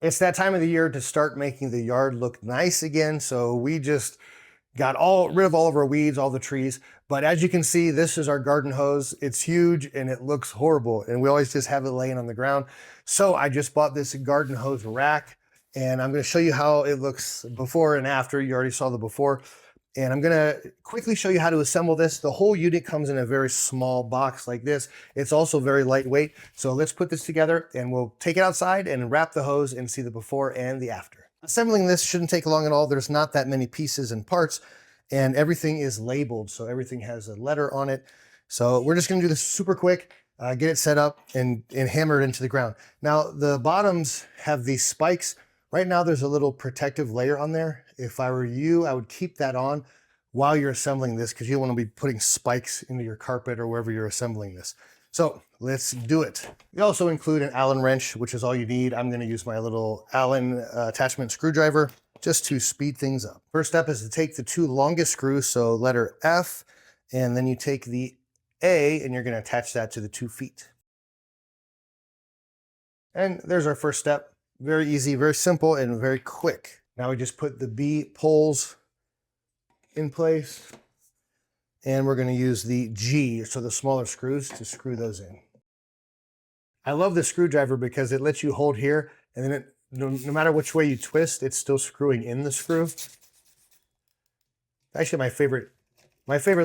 It's that time of the year to start making the yard look nice again. So we just got rid of all of our weeds, all the trees. But as you can see, this is our garden hose. It's huge and it looks horrible. And we always just have it laying on the ground. So I just bought this garden hose rack and I'm going to show you how it looks before and after. You already saw the before. And I'm gonna quickly show you how to assemble this. The whole unit comes in a very small box like this. It's also very lightweight. So let's put this together and we'll take it outside and wrap the hose and see the before and the after. Assembling this shouldn't take long at all. There's not that many pieces and parts and everything is labeled. So everything has a letter on it. So we're just gonna do this super quick, get it set up and hammer it into the ground. Now the bottoms have these spikes. Right now there's a little protective layer on there. If I were you, I would keep that on while you're assembling this because you don't want to be putting spikes into your carpet or wherever you're assembling this. So let's do it. We also include an Allen wrench, which is all you need. I'm going to use my little Allen attachment screwdriver just to speed things up. First step is to take the two longest screws, so letter F, and then you take the A and you're going to attach that to the 2 feet. And there's our first step. Very easy, very simple, and very quick. Now we just put the B poles in place, and we're going to use the G, so the smaller screws, to screw those in. I love the screwdriver because it lets you hold here, and then no matter which way you twist, it's still screwing in the screw. Actually, my favorite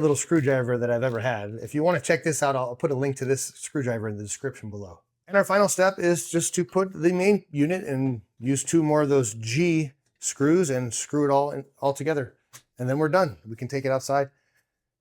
little screwdriver that I've ever had. If you want to check this out, I'll put a link to this screwdriver in the description below. And our final step is just to put the main unit and use 2 more of those G screws and screw it all together. And then we're done. We can take it outside,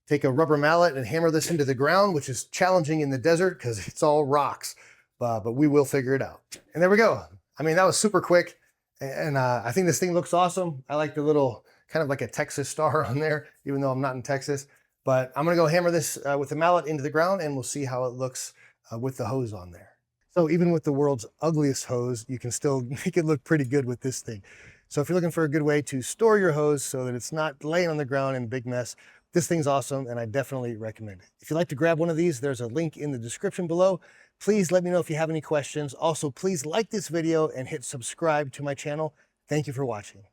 take a rubber mallet and hammer this into the ground, which is challenging in the desert because it's all rocks, but we will figure it out. And there we go. I mean, that was super quick. And I think this thing looks awesome. I like the little, kind of like a Texas star on there, even though I'm not in Texas. But I'm gonna go hammer this with the mallet into the ground and we'll see how it looks with the hose on there. So even with the world's ugliest hose, you can still make it look pretty good with this thing. So if you're looking for a good way to store your hose so that it's not laying on the ground in a big mess, this thing's awesome and I definitely recommend it. If you'd like to grab one of these, there's a link in the description below. Please let me know if you have any questions. Also, please like this video and hit subscribe to my channel. Thank you for watching.